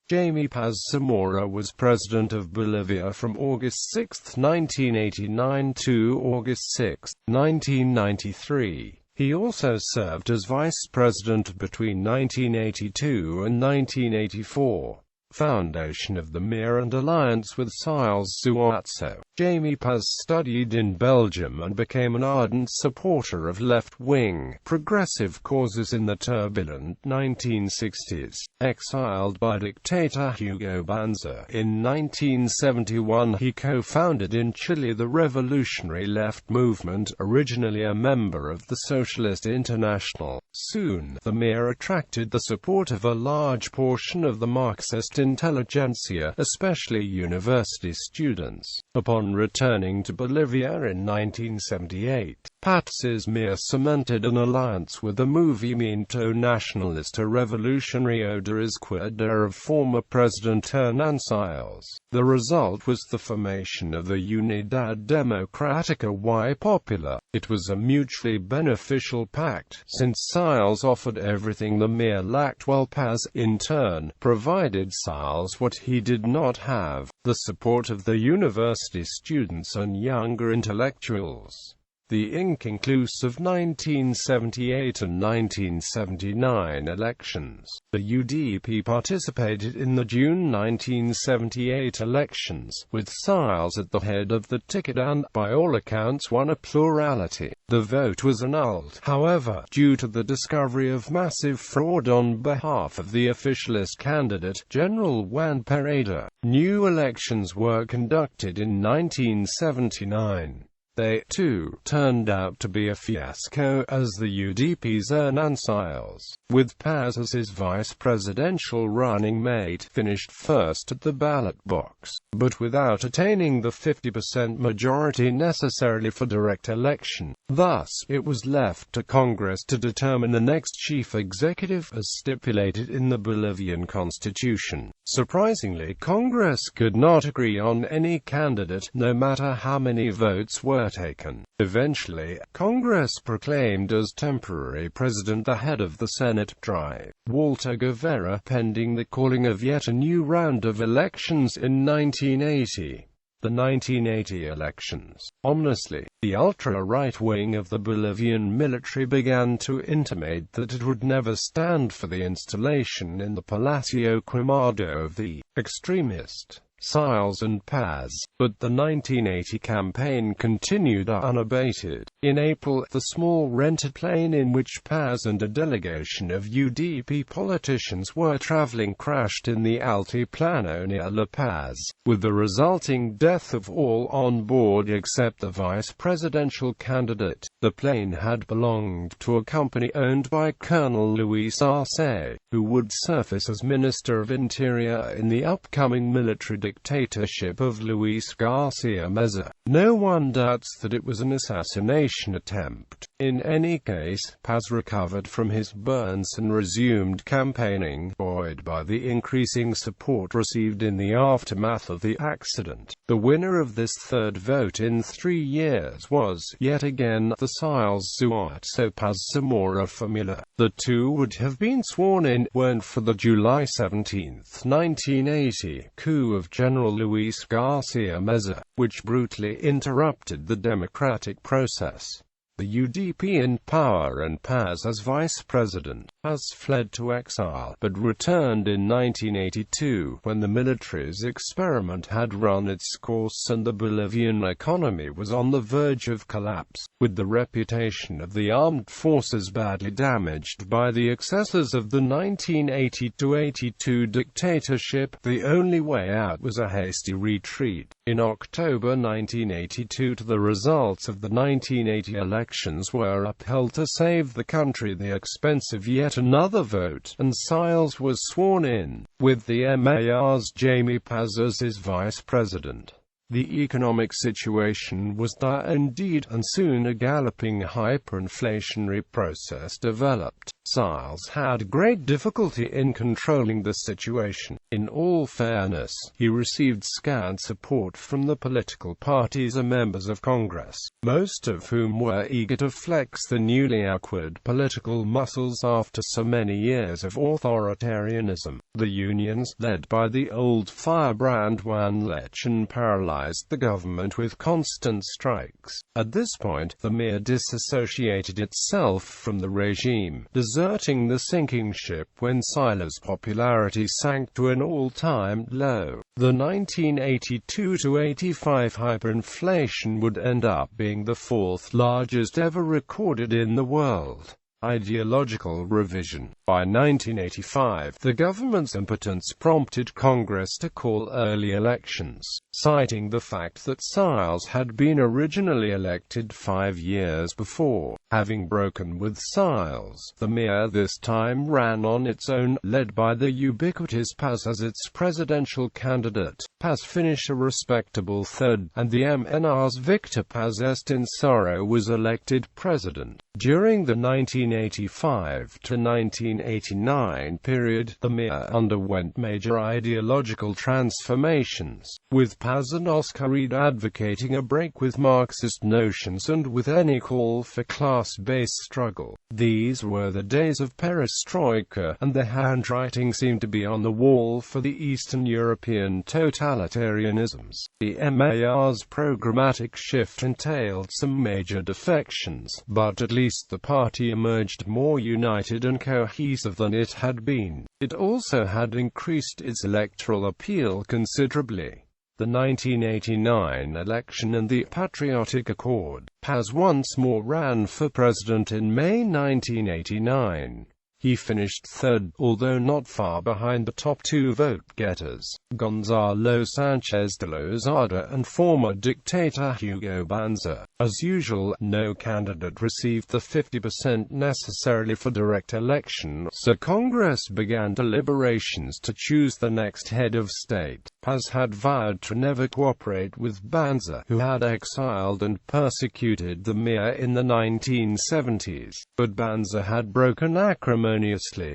Jaime Paz Zamora was President of Bolivia from August 6, 1989 to August 6, 1993. He also served as Vice President between 1982 and 1984. Foundation of the MIR and alliance with Sales Suarzo. Jaime Paz studied in Belgium and became an ardent supporter of left-wing, progressive causes in the turbulent 1960s. Exiled by dictator Hugo Banzer in 1971, he co-founded in Chile the revolutionary left movement, originally a member of the Socialist International. Soon, the MIR attracted the support of a large portion of the Marxist intelligentsia, especially university students. Upon returning to Bolivia in 1978, Paz's MIR cemented an alliance with the Movimiento Nacionalista Revolucionario de Izquierda of former President Hernán Siles. The result was the formation of the Unidad Democrática y Popular. It was a mutually beneficial pact, since Siles offered everything the MIR lacked while Paz, in turn, provided Siles what he did not have: the support of the university students and younger intellectuals. The inconclusive 1978 and 1979 elections. The UDP participated in the June 1978 elections, with Siles at the head of the ticket and, by all accounts, won a plurality. The vote was annulled, however, due to the discovery of massive fraud on behalf of the officialist candidate, General Juan Pereda. New elections were conducted in 1979. They, too, turned out to be a fiasco, as the UDP's Hernán Siles, with Paz as his vice-presidential running mate, finished first at the ballot box, but without attaining the 50% majority necessary for direct election. Thus, it was left to Congress to determine the next chief executive, as stipulated in the Bolivian constitution. Surprisingly, Congress could not agree on any candidate, no matter how many votes were taken. Eventually, Congress proclaimed as temporary president the head of the Senate, Dr. Walter Guevara, pending the calling of yet a new round of elections in 1980. The 1980 elections. Ominously, the ultra-right wing of the Bolivian military began to intimate that it would never stand for the installation in the Palacio Quemado of the extremist Siles and Paz, but the 1980 campaign continued unabated. In April, the small rented plane in which Paz and a delegation of UDP politicians were traveling crashed in the Altiplano near La Paz, with the resulting death of all on board except the vice-presidential candidate. The plane had belonged to a company owned by Colonel Luis Arce, who would surface as Minister of Interior in the upcoming military dictatorship of Luis Garcia Meza. No one doubts that it was an assassination attempt. In any case, Paz recovered from his burns and resumed campaigning, buoyed by the increasing support received in the aftermath of the accident. The winner of this third vote in 3 years was, yet again, the Sales Suarzo Paz Zamora formula. The two would have been sworn in, weren't for the July 17, 1980, coup of General Luis Garcia Meza, which brutally interrupted the democratic process. The UDP in power and Paz as vice president. Paz fled to exile, but returned in 1982, when the military's experiment had run its course and the Bolivian economy was on the verge of collapse, with the reputation of the armed forces badly damaged by the excesses of the 1980–82 dictatorship. The only way out was a hasty retreat. In October 1982, the results of the 1980 elections were upheld to save the country the expense of yet another vote, and Siles was sworn in, with the MAR's Jaime Paz as his vice president. The economic situation was dire indeed, and soon a galloping hyperinflationary process developed. Siles had great difficulty in controlling the situation. In all fairness, he received scant support from the political parties and members of Congress, most of whom were eager to flex the newly acquired political muscles after so many years of authoritarianism. The unions, led by the old firebrand Juan Lechen, paralyzed the government with constant strikes. At this point, the MIR disassociated itself from the regime, deserting the sinking ship when Siles' popularity sank to an all-time low. The 1982–85 hyperinflation would end up being the fourth largest ever recorded in the world. Ideological revision. By 1985, the government's impotence prompted Congress to call early elections, citing the fact that Siles had been originally elected 5 years before. Having broken with Siles, the MIR this time ran on its own, led by the ubiquitous Paz as its presidential candidate. Paz finished a respectable third, and the MNR's Victor Paz Zamora was elected president. During the 1985 to 1989 period, the MIR underwent major ideological transformations, with Paz and Oscar Reed advocating a break with Marxist notions and with any call for class-based struggle. These were the days of perestroika, and the handwriting seemed to be on the wall for the Eastern European totalitarianisms. The MAR's programmatic shift entailed some major defections, but at least the party emerged more united and cohesive than it had been. It also had increased its electoral appeal considerably. The 1989 election and the Patriotic Accord. Paz once more ran for president in May 1989. He finished third, although not far behind the top two vote-getters, Gonzalo Sanchez de Lozada and former dictator Hugo Banzer. As usual, no candidate received the 50% necessarily for direct election, so Congress began deliberations to choose the next head of state. Paz had vowed to never cooperate with Banzer, who had exiled and persecuted the MIR in the 1970s, but Banzer had broken acrimoniously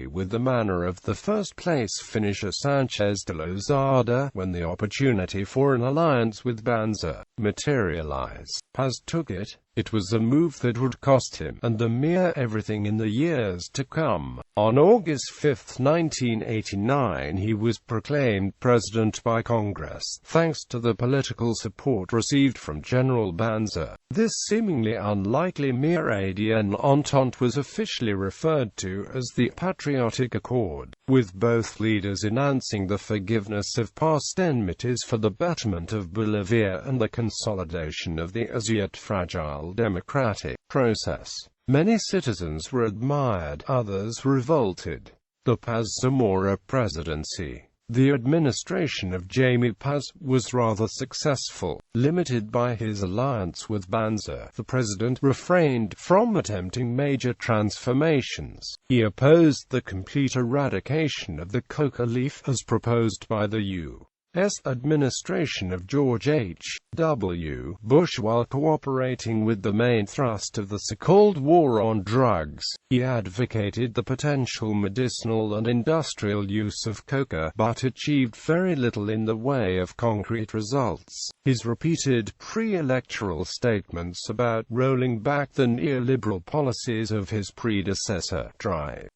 with the manner of the first-place finisher Sanchez de Lozada when the opportunity for an alliance with Banzer materialized. Paz took it. It was a move that would cost him and the MIR everything in the years to come. On August 5, 1989, he was proclaimed president by Congress, thanks to the political support received from General Banzer. This seemingly unlikely MIR-ADN entente was officially referred to as the Patriotic Accord, with both leaders announcing the forgiveness of past enmities for the betterment of Bolivia and the consolidation of the as yet fragile democratic process. Many citizens were admired, others revolted. The Paz Zamora presidency. The administration of Jaime Paz was rather successful. Limited by his alliance with Banzer, the president refrained from attempting major transformations. He opposed the complete eradication of the coca leaf as proposed by the U.S. administration of George H.W. Bush while cooperating with the main thrust of the so-called war on drugs. He advocated the potential medicinal and industrial use of coca, but achieved very little in the way of concrete results. His repeated pre-electoral statements about rolling back the neoliberal policies of his predecessor,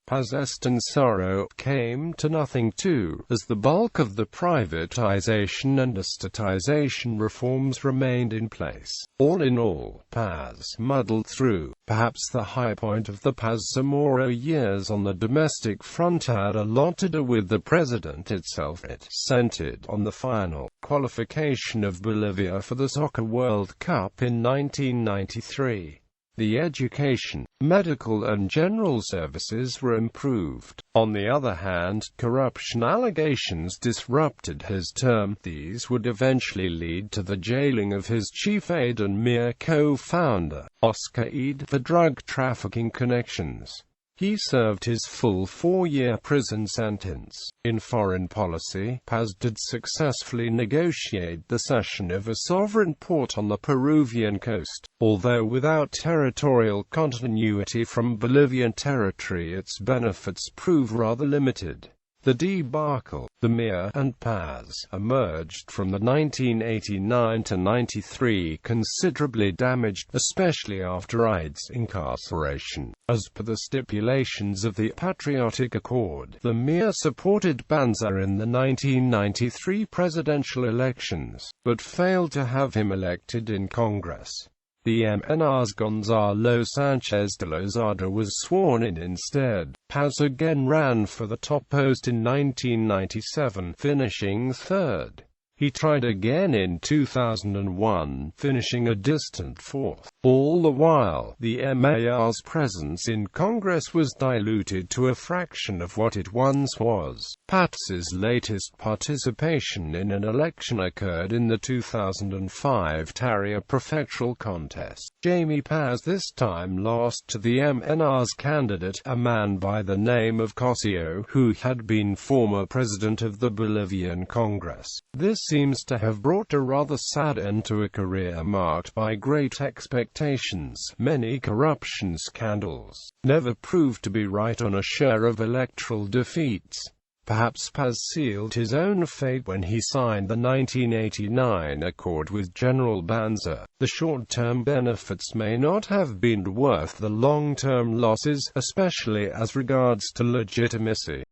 Paz Zamora, came to nothing too, as the bulk of the privatization and estatization reforms remained in place. All in all, Paz muddled through. Perhaps the high point of the Paz Zamora years on the domestic front had a lot to do with the president itself. It centered on the final qualification of Bolivia for the Soccer World Cup in 1993. The education, medical and general services were improved. On the other hand, corruption allegations disrupted his term. These would eventually lead to the jailing of his chief aide and MIR co-founder, Oscar Reed, for drug trafficking connections. He served his full 4-year prison sentence. In foreign policy, Paz did successfully negotiate the cession of a sovereign port on the Peruvian coast. Although without territorial continuity from Bolivian territory, its benefits prove rather limited. The debacle, the Mir and Paz, emerged from the 1989–93 considerably damaged, especially after Ide's incarceration. As per the stipulations of the Patriotic Accord, the Mir supported Banzer in the 1993 presidential elections, but failed to have him elected in Congress. The MNR's Gonzalo Sanchez de Lozada was sworn in instead. Paz again ran for the top post in 1997, finishing third. He tried again in 2001, finishing a distant fourth. All the while, the MAR's presence in Congress was diluted to a fraction of what it once was. Paz's latest participation in an election occurred in the 2005 Tarija prefectural contest. Jaime Paz this time lost to the MNR's candidate, a man by the name of Cosio, who had been former president of the Bolivian Congress. This seems to have brought a rather sad end to a career marked by great expectations. Many corruption scandals never proved to be right on a share of electoral defeats. Perhaps Paz sealed his own fate when he signed the 1989 accord with General Banzer. The short-term benefits may not have been worth the long-term losses, especially as regards to legitimacy.